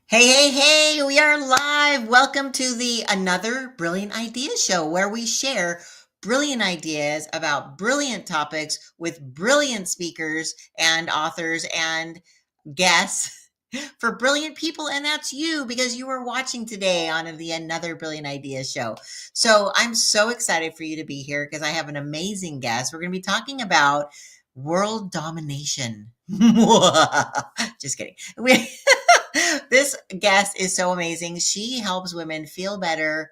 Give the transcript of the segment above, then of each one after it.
Hey, hey, hey, we are live. Welcome to the Another Brilliant Ideas Show, where we share brilliant ideas about brilliant topics with brilliant speakers and authors and guests for brilliant people. And that's you because you are watching today on the Another Brilliant Ideas Show. So I'm so excited for you to be here because I have an amazing guest. We're going to be talking about world domination. Just kidding. This guest is so amazing. She helps women feel better,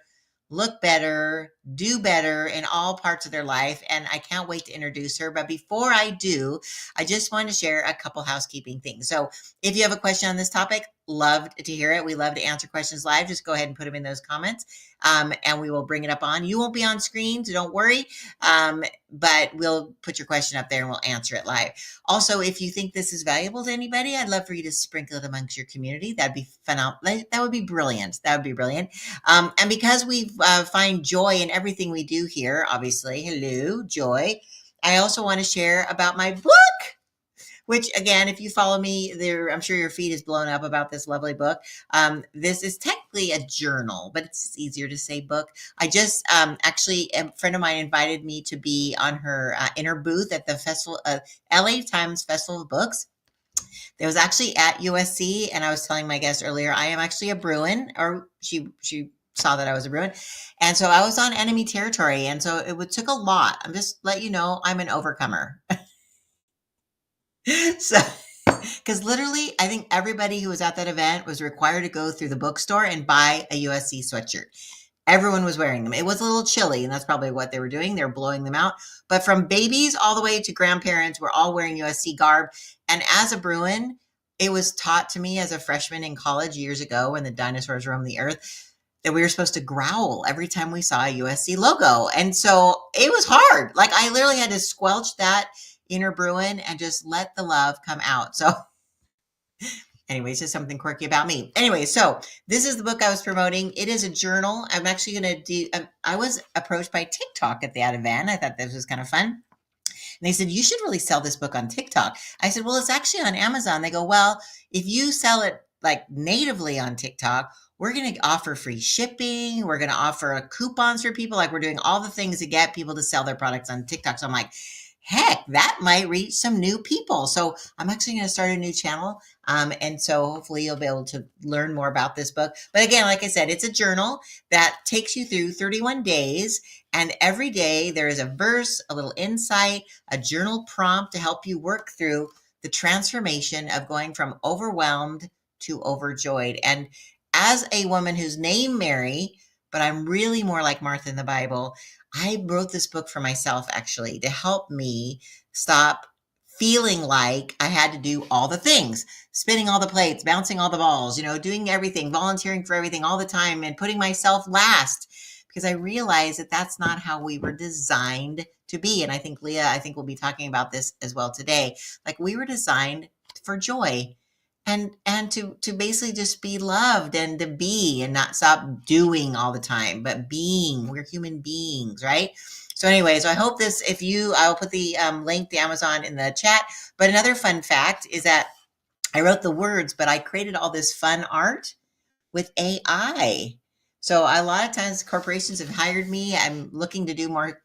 look better, do better in all parts of their life. And I can't wait to introduce her. But before I do, I just want to share a couple housekeeping things. So if you have a question on this topic, love to hear it. We love to answer questions live. Just go ahead and put them in those comments, and we will bring it up on. You won't be on screen, so don't worry. But we'll put your question up there and we'll answer it live. Also, if you think this is valuable to anybody, I'd love for you to sprinkle it amongst your community. That'd be phenomenal. That would be brilliant. That would be brilliant. And because we find joy in everything we do here, obviously, hello, joy. I also want to share about my book, which again, if you follow me there, I'm sure your feed is blown up about this lovely book. This is technically a journal, but it's easier to say book. I just actually, a friend of mine invited me to be on her inner booth at the festival, LA Times Festival of Books. It was actually at USC, and I was telling my guest earlier, I am actually a Bruin, or she saw that I was a Bruin. And so I was on enemy territory. And so it took a lot. I'm just let you know, I'm an overcomer. So, because literally, I think everybody who was at that event was required to go through the bookstore and buy a USC sweatshirt. Everyone was wearing them. It was a little chilly, and that's probably what they were doing. They were blowing them out. But from babies all the way to grandparents, we're all wearing USC garb. And as a Bruin, it was taught to me as a freshman in college years ago when the dinosaurs roamed the earth that we were supposed to growl every time we saw a USC logo. And so it was hard. Like I literally had to squelch that inner Bruin and just let the love come out. So anyways, just something quirky about me. Anyway, so this is the book I was promoting. It is a journal. I'm actually going to do, I was approached by TikTok at that event. I thought this was kind of fun. And they said, you should really sell this book on TikTok. I said, well, it's actually on Amazon. They go, well, if you sell it like natively on TikTok, we're going to offer free shipping. We're going to offer coupons for people. Like we're doing all the things to get people to sell their products on TikTok. So I'm like, heck, that might reach some new people. So I'm actually going to start a new channel. And so hopefully you'll be able to learn more about this book. But again, like I said, it's a journal that takes you through 31 days. And every day there is a verse, a little insight, a journal prompt to help you work through the transformation of going from overwhelmed to overjoyed. And as a woman who's named Mary, but I'm really more like Martha in the Bible, I wrote this book for myself actually to help me stop feeling like I had to do all the things, spinning all the plates, bouncing all the balls, doing everything, volunteering for everything all the time and putting myself last because I realized that that's not how we were designed to be. And I think Lia, we'll be talking about this as well today. Like we were designed for joy and to basically just be loved and to be and not stop doing all the time, but being. We're human beings, right? So anyway, so I hope this, I'll put the link to Amazon in the chat. But another fun fact is that I wrote the words, but I created all this fun art with AI. So a lot of times corporations have hired me. I'm looking to do more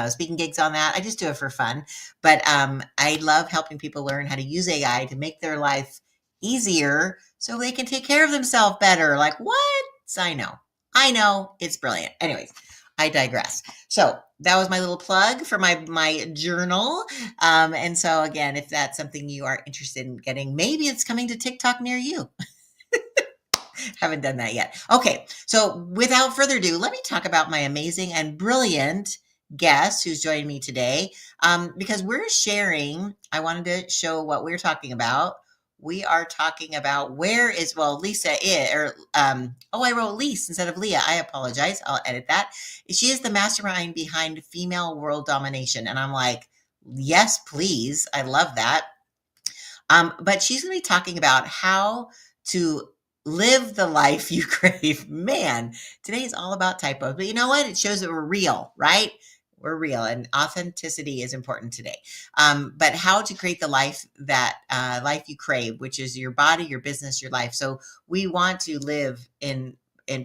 speaking gigs on that. I just do it for fun. But I love helping people learn how to use AI to make their life easier so they can take care of themselves better. Like what? So I know it's brilliant. Anyways, I digress. So that was my little plug for my journal. And so again, if that's something you are interested in getting, maybe it's coming to TikTok near you. Haven't done that yet. Okay. So without further ado, let me talk about my amazing and brilliant guest who's joining me today. Because I wanted to show what we're talking about. We are talking about Lisa is, I wrote Lise instead of Leah. I apologize. I'll edit that. She is the mastermind behind female world domination. And I'm like, yes, please. I love that. But she's going to be talking about how to live the life you crave. Man, today is all about typos, but you know what? It shows that we're real, right? We're real, and authenticity is important today. But how to create the life that life you crave, which is your body, your business, your life. So we want to live in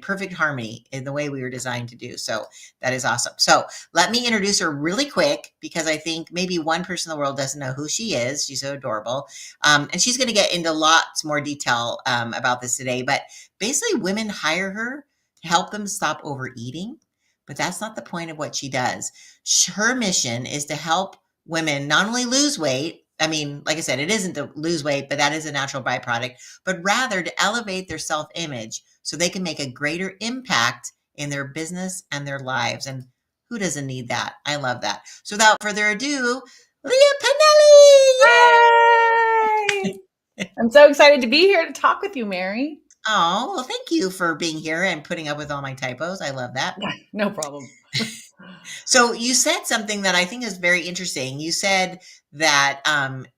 perfect harmony in the way we were designed to do. So that is awesome. So let me introduce her really quick, because I think maybe one person in the world doesn't know who she is. She's so adorable. And she's going to get into lots more detail about this today. But basically, women hire her to help them stop overeating. But that's not the point of what she does. Her mission is to help women not only lose weight. I mean, like I said, it isn't to lose weight, but that is a natural byproduct, but rather to elevate their self-image so they can make a greater impact in their business and their lives. And who doesn't need that? I love that. So without further ado, Lia Pinelli! Yay! I'm so excited to be here to talk with you, Mary. Oh, well, thank you for being here and putting up with all my typos. I love that. No problem. So you said something that I think is very interesting. You said that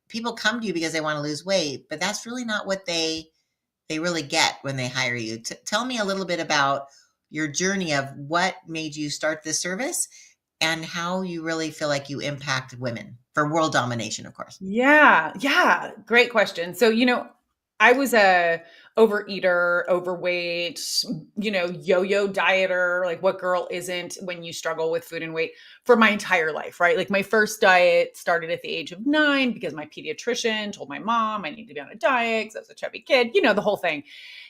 people come to you because they want to lose weight, but that's really not what they really get when they hire you. Tell me a little bit about your journey of what made you start this service and how you really feel like you impact women for world domination, of course. Yeah. Great question. So, I was a overeater, overweight, yo-yo dieter, like what girl isn't when you struggle with food and weight for my entire life, right? Like my first diet started at the age of 9 because my pediatrician told my mom I need to be on a diet because I was a chubby kid, the whole thing.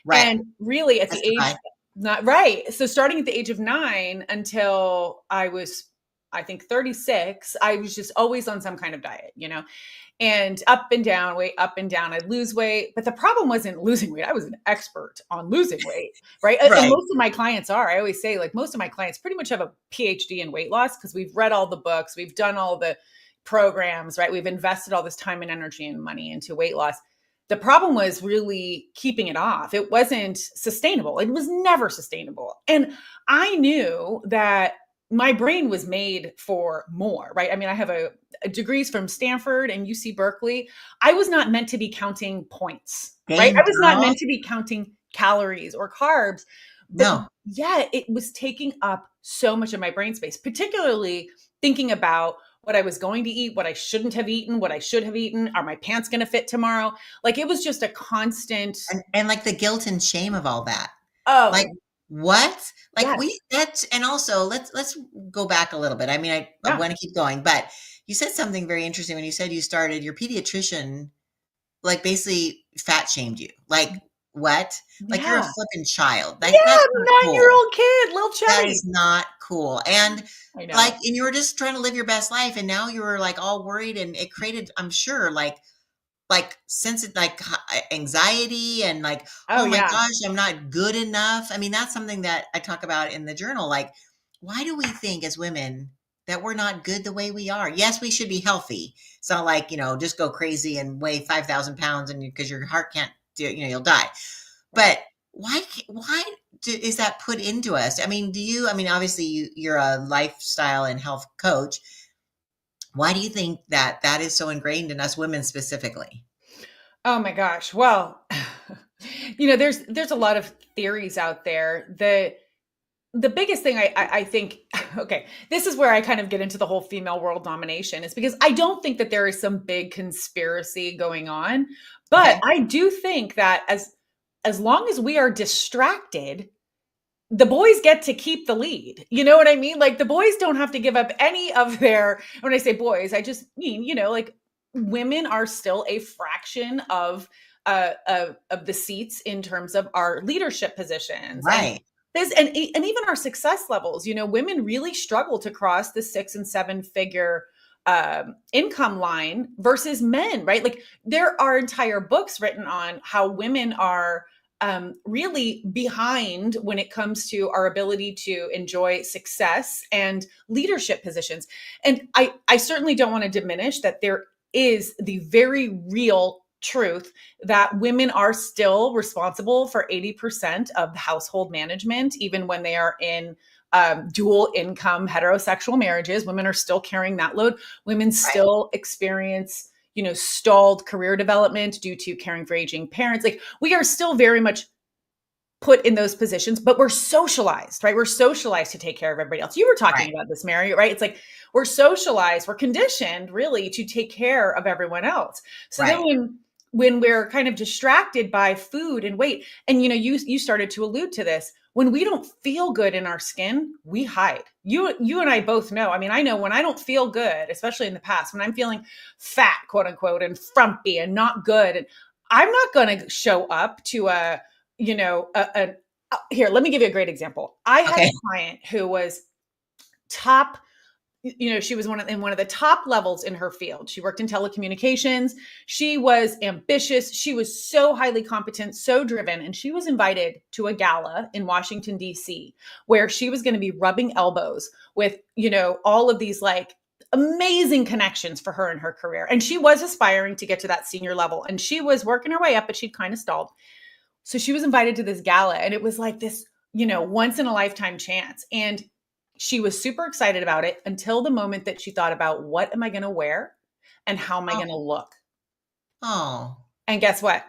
Right. And really at the age, not right. So starting at the age of 9 until I was, I think 36, I was just always on some kind of diet, and up and down, weight up and down. I'd lose weight. But the problem wasn't losing weight. I was an expert on losing weight, right? Right. And most of my clients are. I always say, like, most of my clients pretty much have a PhD in weight loss because we've read all the books. We've done all the programs, right? We've invested all this time and energy and money into weight loss. The problem was really keeping it off. It wasn't sustainable. It was never sustainable. And I knew that my brain was made for more, right? I mean, I have a degrees from Stanford and UC Berkeley. I was not meant to be counting points, right? I was not meant to be counting calories or carbs. No. Yeah, it was taking up so much of my brain space, particularly thinking about what I was going to eat, what I shouldn't have eaten, what I should have eaten. Are my pants going to fit tomorrow? Like it was just a constant. And like the guilt and shame of all that. Oh, like what? Like yes. and also let's go back a little bit. I mean, I want to keep going, but you said something very interesting when you said you started your pediatrician, like basically fat shamed you. Like what? Like you're a flippin' child. Like that's a 9-year-old kid, little chubby. That is not cool. And like, and you were just trying to live your best life, and now you were like all worried, and it created, I'm sure, like anxiety and like, oh my gosh, I'm not good enough. I mean, that's something that I talk about in the journal. Like, why do we think as women that we're not good the way we are? Yes, we should be healthy. It's not like, just go crazy and weigh 5,000 pounds and because your heart can't do it, you'll die. But why is that put into us? I mean, obviously you're a lifestyle and health coach. Why do you think that is so ingrained in us women specifically? Oh my gosh. Well, there's a lot of theories out there. The biggest thing I think, okay, this is where I kind of get into the whole female world domination, is because I don't think that there is some big conspiracy going on, but I do think that as long as we are distracted, the boys get to keep the lead. You know what I mean? Like the boys don't have to give up any of when I say boys, I just mean, like women are still a fraction of the seats in terms of our leadership positions. Right. And even our success levels, women really struggle to cross the 6 and 7 figure income line versus men, right? Like there are entire books written on how women are really behind when it comes to our ability to enjoy success and leadership positions. And I certainly don't want to diminish that there is the very real truth that women are still responsible for 80% of household management, even when they are in dual income heterosexual marriages. Women are still carrying that load. Women still experience stalled career development due to caring for aging parents. Like we are still very much put in those positions, but we're socialized, right? We're socialized to take care of everybody else. You were talking Right. about this, Mary, right? It's like we're socialized, we're conditioned really to take care of everyone else. So then Right. when we're kind of distracted by food and weight, and you started to allude to this, when we don't feel good in our skin, we hide. You and I both know. I mean, I know when I don't feel good, especially in the past, when I'm feeling fat, quote unquote, and frumpy and not good, and I'm not going to show up to here, let me give you a great example. I had a Okay. client who was top, she was in one of the top levels in her field. She worked in telecommunications. She was ambitious. She was so highly competent, so driven. And she was invited to a gala in Washington, D.C., where she was going to be rubbing elbows with, all of these like amazing connections for her in her career. And she was aspiring to get to that senior level. And she was working her way up, but she'd kind of stalled. So she was invited to this gala, and it was like this, once in a lifetime chance. And she was super excited about it until the moment that she thought about, what am I going to wear and how am I going to look? Oh. And guess what?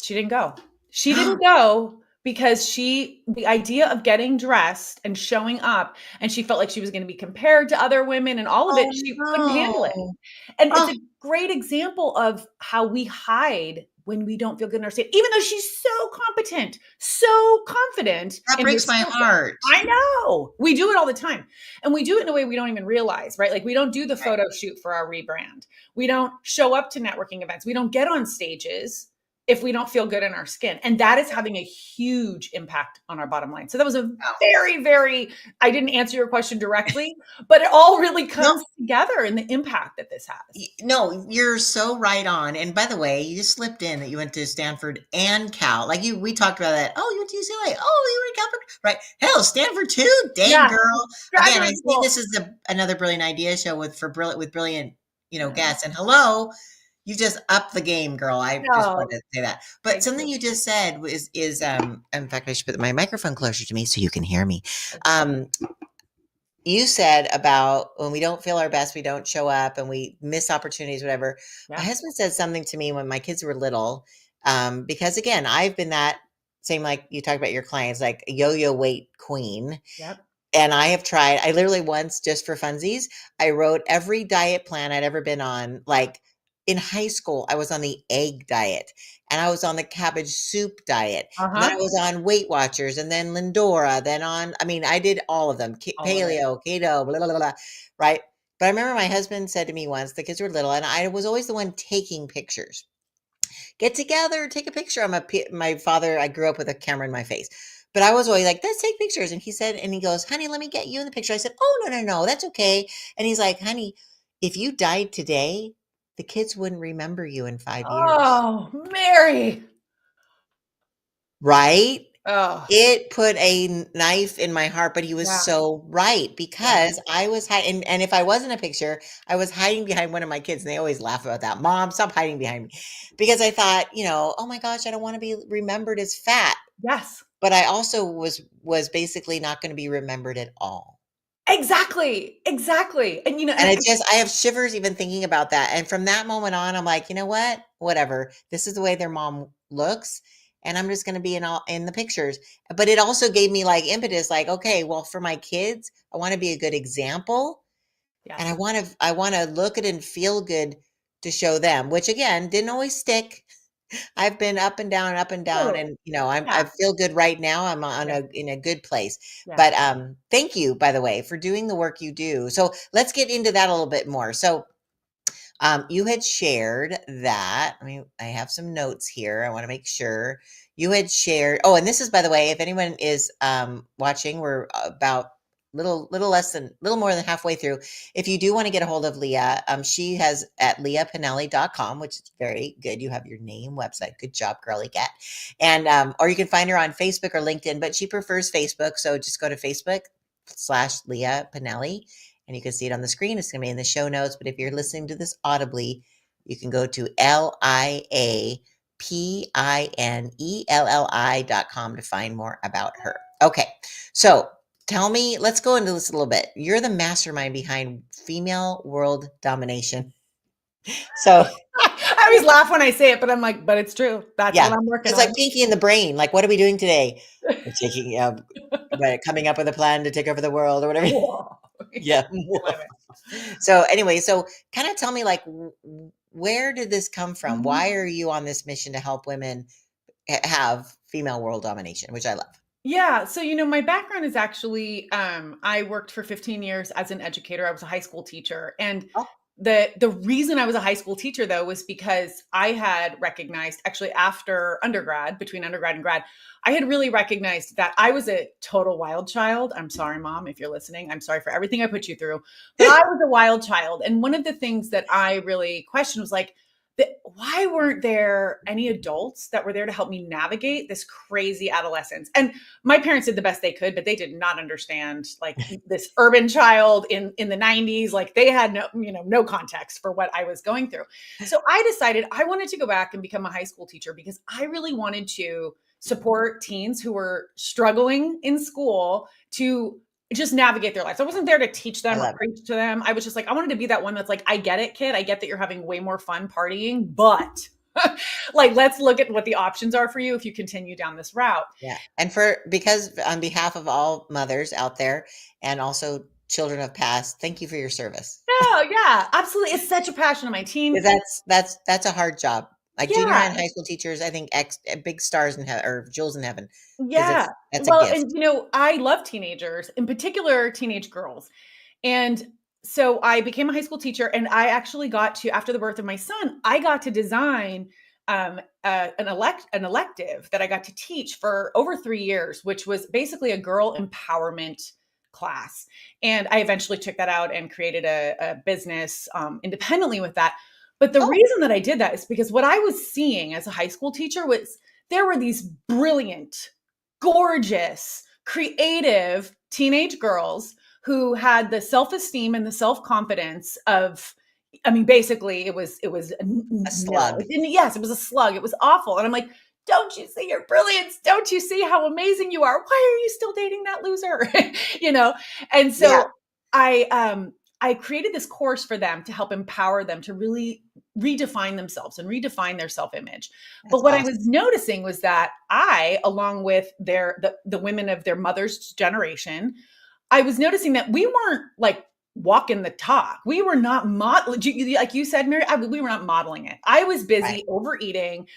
She didn't go. She didn't go because the idea of getting dressed and showing up, and she felt like she was going to be compared to other women and all of it, Oh she couldn't handle it. no. And it's Oh, a great example of how we hide when we don't feel good in our state, even though she's so competent, so confident that in her breaks my skill set. heart. I know. We do it all the time. And we do it in a way we don't even realize, right? Like we don't do the Right. photo shoot for our rebrand. We don't show up to networking events. We don't get on stages if we don't feel good in our skin. And that is having a huge impact on our bottom line. So that was a Wow. very, very, I didn't answer your question directly, but it all really No, comes together in the impact that this has. no, you're so right on. And by the way, you just slipped in that you went to Stanford and Cal. Like we talked about that. Oh, you went to UCLA. Oh, you were in Calvert. Right. Hell, Stanford too. Dang, Yeah, girl. Again, I graduate see school. this is another brilliant idea show with brilliant, Yeah. guests. And hello, you just upped the game, girl. I just No, wanted to say that. But thank something you. you just said is in fact, I should put my microphone closer to me so you can hear me. Okay. Um, you said about when we don't feel our best, we don't show up and we miss opportunities, whatever. My Yeah. husband said something to me when my kids were little, because again, I've been that same, like you talked about your clients, like a yo-yo weight queen. Yep. And I have tried, I literally once, just for funsies, I wrote every diet plan I'd ever been on. Like in high school, I was on the egg diet and I was on the cabbage soup diet. And then I Uh-huh. was on Weight Watchers and then Lindora, then on, I mean, I did all of them, All of it. paleo, keto, blah, blah, blah, blah, right? But I remember my husband said to me once, the kids were little, and I was always the one taking pictures. Get together, take a picture. My father, I grew up with a camera in my face. But I was always like, let's take pictures. And he said, and he goes, honey, let me get you in the picture. I said, oh, no, no, no, that's okay. And he's like, honey, if you died today, the kids wouldn't remember you in 5 years. Oh, Mary. Right? Oh, It put a knife in my heart, but he was yeah. so right Yeah. because I was hiding. And if I wasn't a picture, I was hiding behind one of my kids. And they always laugh about that. Mom, stop hiding behind me. Because I thought, oh my gosh, I don't want to be remembered as fat. Yes. But I also was basically not gonna be remembered at all. Exactly. Exactly. And And I have shivers even thinking about that, and from that moment on, I'm like, "You know what? Whatever. This is the way their mom looks, and I'm just gonna be in the pictures." But it also gave me, like, impetus, like, "Okay, well, for my kids, I wanna be a good example, and yes. I wanna look good and feel good to show them," which again, didn't always stick. I've been up and down, Totally. and Yeah. I feel good right now. I'm on Yeah. in a good place. Yeah. But thank you, by the way, for doing the work you do. So let's get into that a little bit more. So you had shared that. I have some notes here. I want to make sure you had shared. Oh, and this is, by the way, if anyone is watching, we're about little more than halfway through. If you do want to get a hold of Lia, she has at liapinelli.com, which is very good. You have your name, website. Good job, girly cat. And or you can find her on Facebook or LinkedIn, but she prefers Facebook. So just go to Facebook/Lia Pinelli and you can see it on the screen. It's going to be in the show notes. But if you're listening to this audibly, you can go to liapinelli.com to find more about her. Okay. So tell me, let's go into this a little bit. You're the mastermind behind female world domination. So I always laugh when I say it, but I'm like, but it's true. That's Yeah. what I'm working It's like on. Pinky in the Brain. Like, what are we doing today? We're taking, coming up with a plan to take over the world or whatever. Whoa. Yeah, Yeah. I love it. So anyway, so kind of tell me like where did this come from? Mhm. Why are you on this mission to help women have female world domination, which I love. Yeah. So, my background is actually, I worked for 15 years as an educator. I was a high school teacher. And Oh, the reason I was a high school teacher though was because I had recognized actually after undergrad, between undergrad and grad, I had really recognized that I was a total wild child. I'm sorry, mom, if you're listening. I'm sorry for everything I put you through. But I was a wild child. And one of the things that I really questioned was like, why weren't there any adults that were there to help me navigate this crazy adolescence? And my parents did the best they could, but they did not understand like this urban child in the 90s. Like they had no context for what I was going through. So I decided I wanted to go back and become a high school teacher because I really wanted to support teens who were struggling in school to just navigate their lives. I wasn't there to teach I them or love it. preach to them. I was just like, I wanted to be that one that's like, I get it, kid. I get that you're having way more fun partying, but like, let's look at what the options are for you if you continue down this route. Yeah. And because on behalf of all mothers out there and also children of past, thank you for your service. Oh, yeah, absolutely. It's such a passion of my team. 'Cause that's a hard job. Like junior high Yeah. and high school teachers, I think big stars in heaven or jewels in heaven because Yeah. that's a Well, and gift. I love teenagers, in particular teenage girls. And so I became a high school teacher and I actually got to, after the birth of my son, I got to design an elective that I got to teach for over 3 years, which was basically a girl empowerment class. And I eventually took that out and created a business independently with that. But the Oh, reason that I did that is because what I was seeing as a high school teacher was there were these brilliant, gorgeous, creative teenage girls who had the self-esteem and the self-confidence of, I mean, basically it was a no, slug. it didn't, yes, it was a slug. It was awful. And I'm like, don't you see your brilliance? Don't you see how amazing you are? Why are you still dating that loser? you know? And Yeah, so I created this course for them to help empower them to really redefine themselves and redefine their self-image. that's But what I awesome. was noticing was that I, along with the women of their mother's generation, I was noticing that we weren't like walking the talk. We were not like you said, Mary. We were not modeling it. I was Right, busy overeating,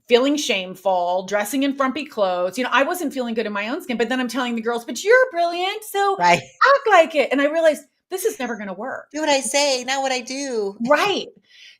feeling shameful, dressing in frumpy clothes. I wasn't feeling good in my own skin. But then I'm telling the girls, "But you're brilliant, so right. act like it." And I realized this is never going to work. Do what I say, not what I do. Right.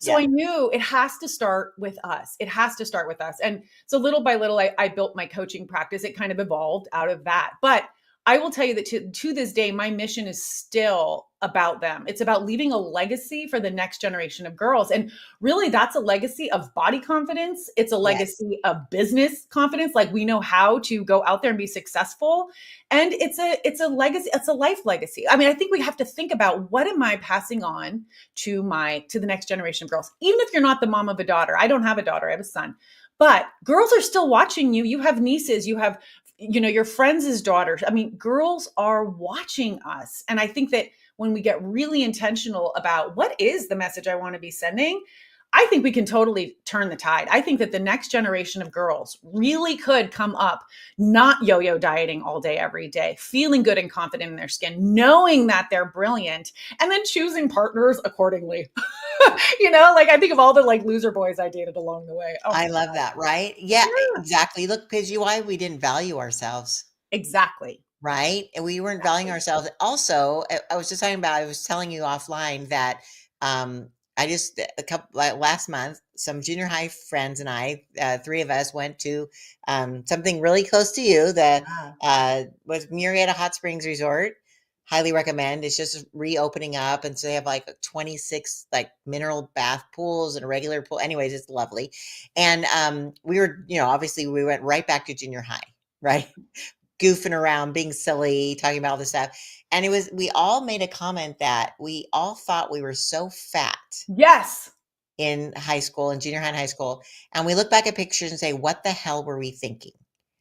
So Yeah, I knew it has to start with us. It has to start with us. And so little by little, I built my coaching practice. It kind of evolved out of that. But I will tell you that to this day, my mission is still about them. It's about leaving a legacy for the next generation of girls. And really, that's a legacy of body confidence. It's a yes. legacy of business confidence. Like we know how to go out there and be successful. And it's a legacy, it's a life legacy. I mean, I think we have to think about what am I passing on to the next generation of girls. Even if you're not the mom of a daughter. I don't have a daughter, I have a son. But girls are still watching you. You have nieces, you have your friends' daughters. I mean, girls are watching us. And I think that when we get really intentional about what is the message I want to be sending, I think we can totally turn the tide. I think that the next generation of girls really could come up not yo-yo dieting all day, every day, feeling good and confident in their skin, knowing that they're brilliant, and then choosing partners accordingly. Like I think of all the like loser boys I dated along the way. Oh I my love God. that, right? Yeah, Yeah, exactly. Look, because why we didn't value ourselves. exactly. Right? And we weren't valuing Exactly. ourselves. Also, I was just talking about I was telling you offline that, I just a couple like last month, some junior high friends and I, 3 of us went to, something really close to you, Yeah. was Murrieta Hot Springs Resort. Highly recommend. It's just reopening up, and so they have, like, 26, like, mineral bath pools and a regular pool. Anyways, it's lovely. And, we were, obviously, we went right back to junior high, right? Goofing around, being silly, talking about all this stuff. And we all made a comment that we all thought we were so fat Yes. in high school and junior high and high school. And we look back at pictures and say, what the hell were we thinking?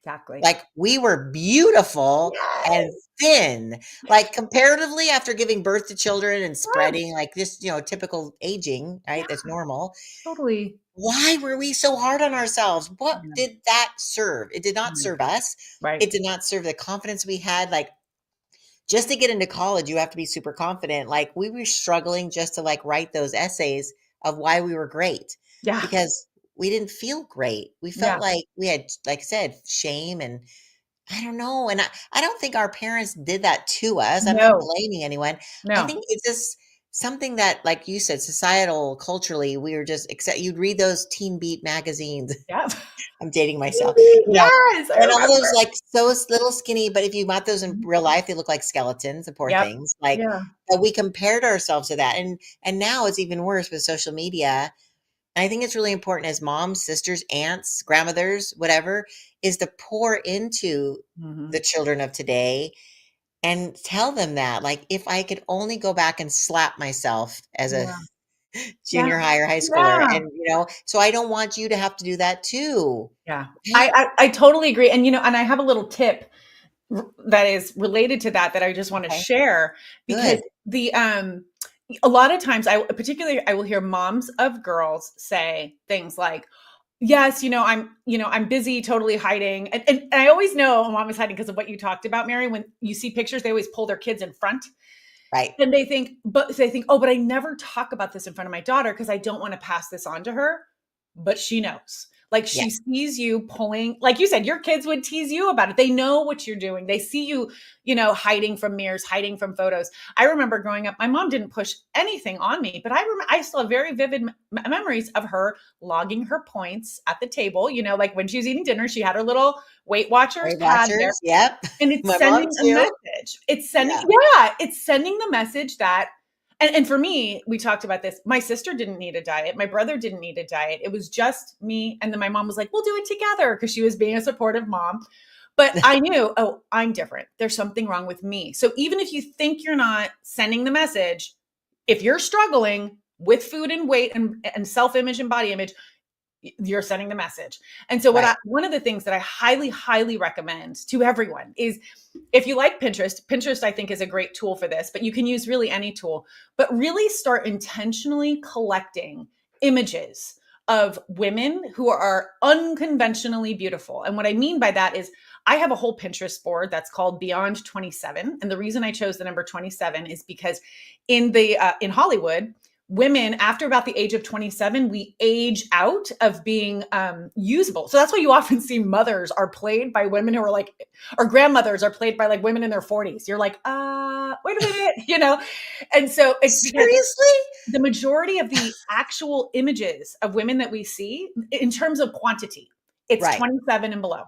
Exactly. Like we were beautiful and Yes. thin, like comparatively after giving birth to children and Yes. spreading like this, typical aging, right? Yeah, That's normal. totally. Why were we so hard on ourselves? What Yeah. did that serve? It did not Mm. serve us. Right. It did not serve the confidence we had. Like just to get into college, you have to be super confident. Like we were struggling just to like write those essays of why we were great Yeah. because we didn't feel great. We felt Yeah. like we had, like I said, shame and I don't know. And I don't think our parents did that to us. I'm not No. blaming anyone. I No. think it's just something that, like you said, societal, culturally, we were just accept. You'd read those Teen Beat magazines. Yeah. I'm dating myself, Yes, I and all those remember. like so little skinny. But if you bought those in Mhm. real life, they look like skeletons. The poor Yep. things. Like, Yeah. but we compared ourselves to that, and now it's even worse with social media. I think it's really important as moms, sisters, aunts, grandmothers, whatever, is to pour into Mhm. the children of today and tell them that, like, if I could only go back and slap myself as a Yeah. Yeah. junior high or high schooler, Yeah. and so I don't want you to have to do that too. Yeah. Right? I totally agree, and, and I have a little tip that is related to that I just want to Okay, share because good. a lot of times I will hear moms of girls say things like, yes, I'm busy totally hiding. And I always know a mom is hiding because of what you talked about, Mary. When you see pictures, they always pull their kids in front. Right. And they think, oh, but I never talk about this in front of my daughter because I don't want to pass this on to her. But she knows. Like Yeah. she sees you pulling, like you said, your kids would tease you about it. They know what you're doing. They see you, hiding from mirrors, hiding from photos. I remember growing up, my mom didn't push anything on me, but I still have very vivid memories of her logging her points at the table. Like when she was eating dinner, she had her little Weight Watchers Weight pad there. Watchers. Yep. And it's My mom sending a too. message. It's sending, Yeah. yeah, it's sending the message that, and for me, we talked about this. My sister didn't need a diet. My brother didn't need a diet. It was just me. And then my mom was like, we'll do it together because she was being a supportive mom. But I knew, oh, I'm different. There's something wrong with me. So even if you think you're not sending the message, if you're struggling with food and weight and self-image and body image, you're sending the message. And so Right. one of the things that I highly, highly recommend to everyone is if you like Pinterest, I think is a great tool for this, but you can use really any tool, but really start intentionally collecting images of women who are unconventionally beautiful. And what I mean by that is I have a whole Pinterest board that's called Beyond 27. And the reason I chose the number 27 is because in Hollywood, women after about the age of 27, we age out of being usable. So that's why you often see mothers are played by women who are like, or grandmothers are played by like women in their 40s. You're like, wait a minute, And so it's because Seriously? the majority of the actual images of women that we see in terms of quantity, it's Right. 27 and below.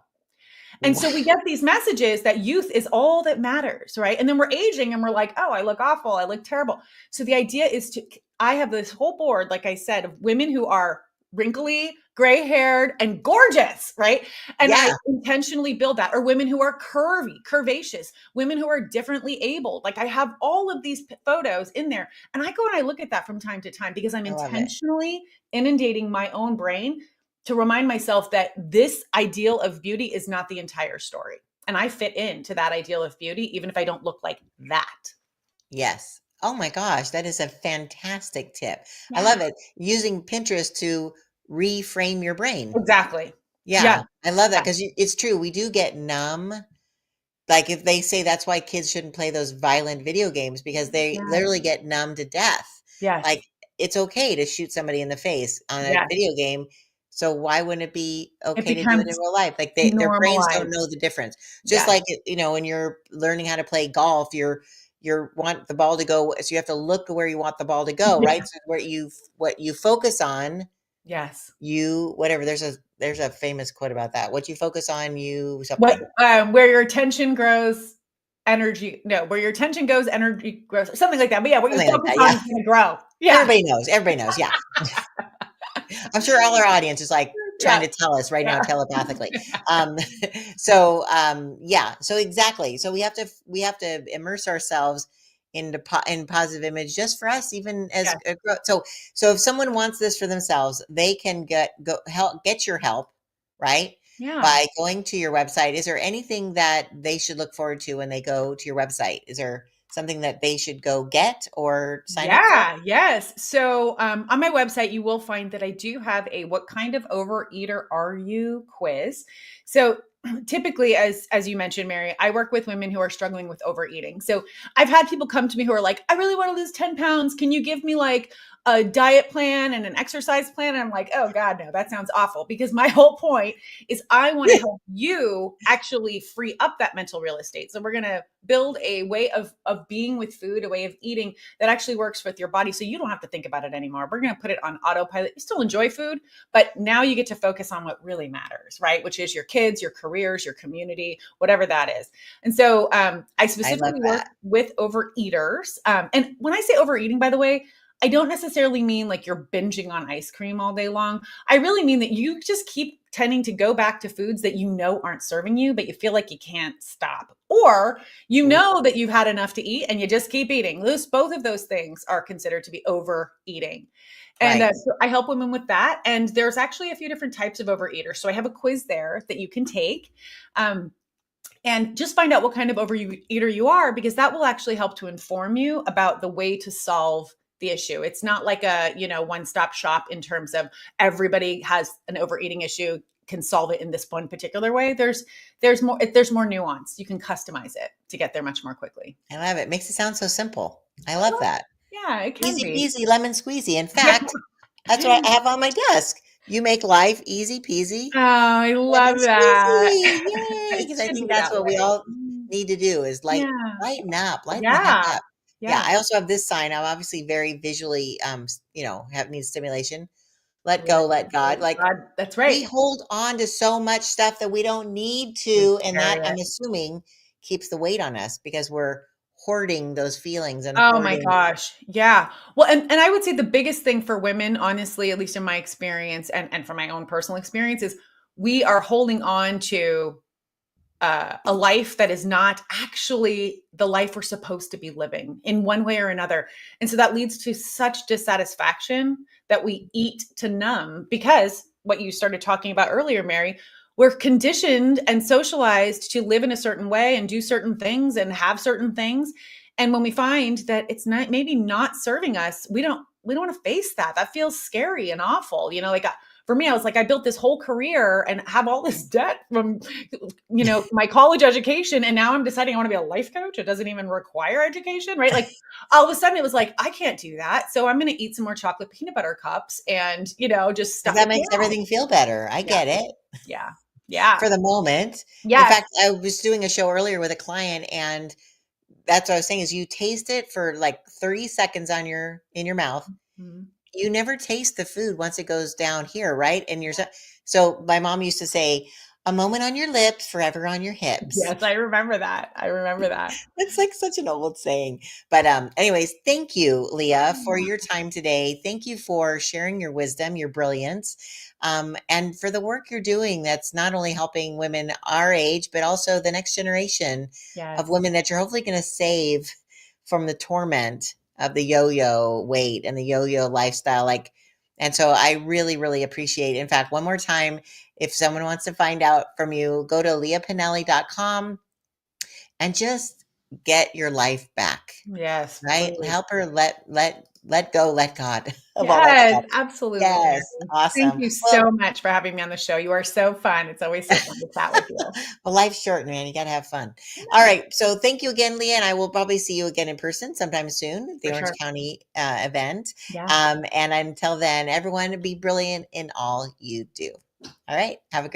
And Wow. so we get these messages that youth is all that matters, right? And then we're aging and we're like, oh, I look awful. I look terrible. So the idea is I have this whole board, like I said, of women who are wrinkly, gray haired, and gorgeous, right? And I Yeah. intentionally build that. Or women who are curvy, curvaceous, women who are differently abled. Like I have all of these photos in there. And I go and I look at that from time to time because I'm I love it. intentionally inundating my own brain to remind myself that this ideal of beauty is not the entire story. And I fit into that ideal of beauty, even if I don't look like that. Yes. Oh my gosh, that is a fantastic tip. I Yeah, love it. Using Pinterest to reframe your brain. exactly. Yeah. Yeah, I love that Yeah. because it's true. We do get numb. Like if they say that's why kids shouldn't play those violent video games because they literally Yes. get numb to death. Yes. Like it's okay to shoot somebody in the face on a Yes. video game. So why wouldn't it be It okay to do it in becomes real life? Like their brains don't normalized. know the difference. Just Yes. like when you're learning how to play golf, you're want the ball to go, so you have to look where you want the ball to go, Yeah. right? So what you focus on, Yes. you whatever. There's a famous quote about that. What you focus on, you What something. where your attention grows, energy no, where your attention goes, energy grows, something like that. But yeah, what you Something like focus that, on yeah. is gonna grow. Yeah. Everybody knows, yeah. I'm sure all our audience is, like, trying Yeah. to tell us right now Yeah. telepathically. Um, yeah, so exactly. So we have to immerse ourselves in positive image just for us, even as Yes. a growth. So if someone wants this for themselves, they can get your help, right? Yeah. by going to your website. Is there anything that they should look forward to when they go to your website? Is there something that they should go get or sign up for? Yeah, yes. So on my website, you will find that I do have a "What kind of overeater are you?" quiz. So typically, as you mentioned, Mary, I work with women who are struggling with overeating. So I've had people come to me who are like, "I really want to lose 10 pounds. Can you give me like a diet plan and an exercise plan?" And I'm like, "Oh God, no, that sounds awful." Because my whole point is I want to help you actually free up that mental real estate. So we're gonna build a way of being with food, a way of eating that actually works with your body, so you don't have to think about it anymore. We're going to put it on autopilot. You still enjoy food, but now you get to focus on what really matters, right? Which is your kids, your careers, your community, whatever that is. And so I I love specifically work that. with overeaters. And when I say overeating, by the way, I don't necessarily mean like you're binging on ice cream all day long. I really mean that you just keep tending to go back to foods that you know aren't serving you, but you feel like you can't stop. Or you Ooh, know that you've had enough to eat and you just keep eating. Both of those things are considered to be overeating. And right. so I help women with that. And there's actually a few different types of overeaters. So I have a quiz there that you can take. Um, and just find out what kind of overeater you are, because that will actually help to inform you about the way to solve the issue. It's not like a, one-stop shop in terms of everybody has an overeating issue, can solve it in this one particular way. There's more nuance. You can customize it to get there much more quickly. I love it. Makes it sound so simple. I love that. Yeah, it can Easy be. peasy, lemon squeezy. In Yeah. fact, that's what I have on my desk. You make life easy peasy, Oh, I lemon love that. squeezy. Yay! It Because I should think be that's that what we way. all need to do is Yeah. lighten the heck Yeah. up. Yeah, Yeah. I also have this sign. I'm obviously very visually, have needs stimulation. Let Let go, let God. go. Like God, that's we right. hold on to so much stuff that we don't need We to, and that carry I'm it. assuming keeps the weight on us because we're hoarding those feelings and Oh my hoarding. gosh. Yeah. Well, and I would say the biggest thing for women, honestly, at least in my experience and from my own personal experience, is we are holding on to a life that is not actually the life we're supposed to be living in one way or another. And so that leads to such dissatisfaction that we eat to numb, because what you started talking about earlier, Mary, we're conditioned and socialized to live in a certain way and do certain things and have certain things. And when we find that it's not maybe not serving us, we don't want to face that. That feels scary and awful. Like for me, I was like, I built this whole career and have all this debt from my college education, and now I'm deciding I want to be a life coach. It doesn't even require education, right? Like all of a sudden it was like, I can't do that. So I'm going to eat some more chocolate peanut butter cups and, just Because stuff that it makes down. everything feel better. I Yeah. get it. Yeah. Yeah. For the moment. In Yes. fact, I was doing a show earlier with a client, and that's what I was saying is you taste it for like 30 seconds in your mouth. Mhm. You never taste the food once it goes down here, right? And so my mom used to say, "A moment on your lips, forever on your hips." Yes. I remember that. I remember that. It's like such an old saying. But anyways, thank you, Leah, for Yeah. your time today. Thank you for sharing your wisdom, your brilliance, and for the work you're doing that's not only helping women our age, but also the next generation of Yes. women that you're hopefully going to save from the torment of the yo-yo weight and the yo-yo lifestyle. And so I really, really appreciate. In fact, one more time, if someone wants to find out from you, go to liapinelli.com and just get your life back, Yes, right? please. Help her let go, let God of all that Yes, stuff. absolutely, Yes, Mary. Thank awesome. you Well, so much for having me on the show. You are so fun. It's always so fun to chat with you. well, life's short, man. You got to have fun. All right. So thank you again, Leah, and I will probably see you again in person sometime soon at the For Orange sure. County event. Yeah. And until then, everyone, be brilliant in all you do. All right. Have a great